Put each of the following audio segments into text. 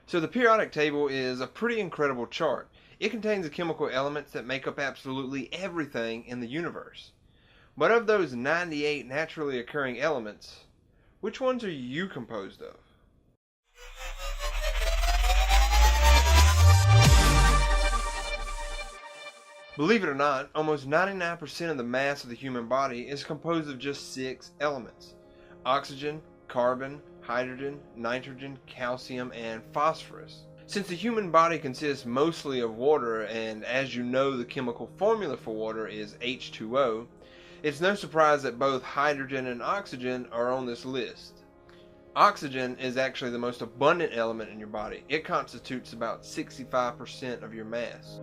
So the periodic table is a pretty incredible chart. It contains the chemical elements that make up absolutely everything in the universe. But of those 98 naturally occurring elements, which ones are you composed of? Believe it or not, almost 99% of the mass of the human body is composed of just 6 elements: oxygen, carbon, hydrogen, nitrogen, calcium, and phosphorus. Since the human body consists mostly of water, and as you know the chemical formula for water is H2O, it's no surprise that both hydrogen and oxygen are on this list. Oxygen is actually the most abundant element in your body. It constitutes about 65% of your mass.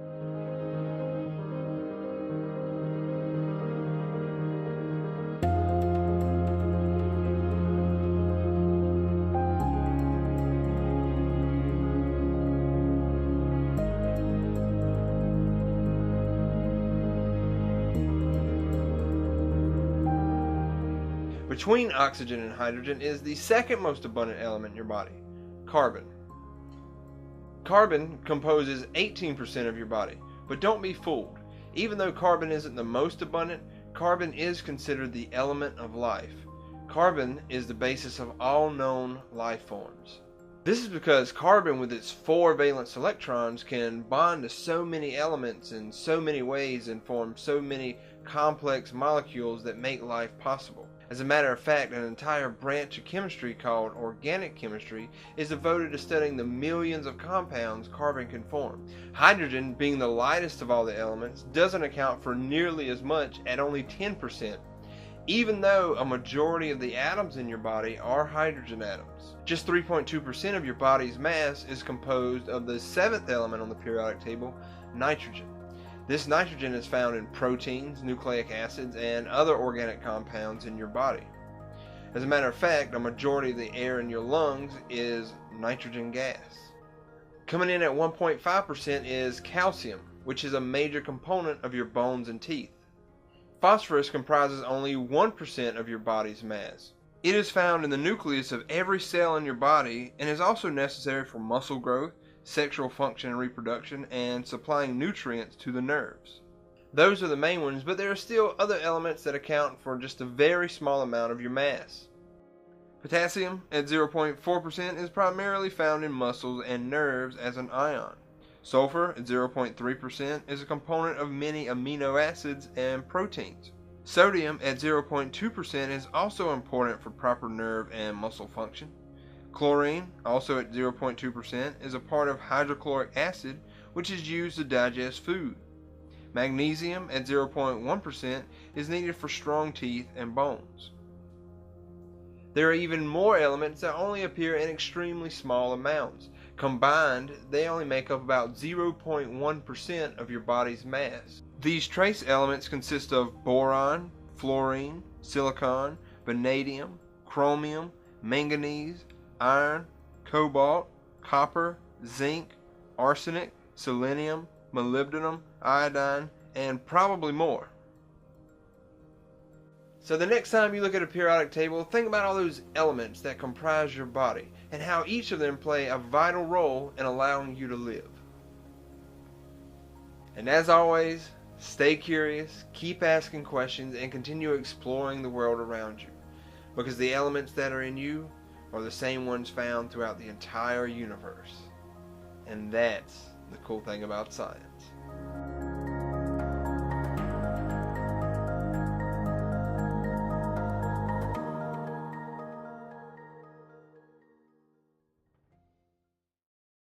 Between oxygen and hydrogen is the second most abundant element in your body, carbon. Carbon composes 18% of your body, but don't be fooled. Even though carbon isn't the most abundant, carbon is considered the element of life. Carbon is the basis of all known life forms. This is because carbon with its 4 valence electrons can bond to so many elements in so many ways and form so many complex molecules that make life possible. As a matter of fact, an entire branch of chemistry called organic chemistry is devoted to studying the millions of compounds carbon can form. Hydrogen, being the lightest of all the elements, doesn't account for nearly as much at only 10%, even though a majority of the atoms in your body are hydrogen atoms. Just 3.2% of your body's mass is composed of the 7th element on the periodic table, nitrogen. This nitrogen is found in proteins, nucleic acids, and other organic compounds in your body. As a matter of fact, a majority of the air in your lungs is nitrogen gas. Coming in at 1.5% is calcium, which is a major component of your bones and teeth. Phosphorus comprises only 1% of your body's mass. It is found in the nucleus of every cell in your body and is also necessary for muscle growth, sexual function and reproduction, and supplying nutrients to the nerves. Those are the main ones, but there are still other elements that account for just a very small amount of your mass. Potassium at 0.4% is primarily found in muscles and nerves as an ion. Sulfur at 0.3% is a component of many amino acids and proteins. Sodium at 0.2% is also important for proper nerve and muscle function. Chlorine, also at 0.2%, is a part of hydrochloric acid, which is used to digest food. Magnesium, at 0.1%, is needed for strong teeth and bones. There are even more elements that only appear in extremely small amounts. Combined, they only make up about 0.1% of your body's mass. These trace elements consist of boron, fluorine, silicon, vanadium, chromium, manganese, iron, cobalt, copper, zinc, arsenic, selenium, molybdenum, iodine, and probably more. So the next time you look at a periodic table, think about all those elements that comprise your body and how each of them play a vital role in allowing you to live. And as always, stay curious, keep asking questions, and continue exploring the world around you, because the elements that are in you are the same ones found throughout the entire universe. And that's the cool thing about science.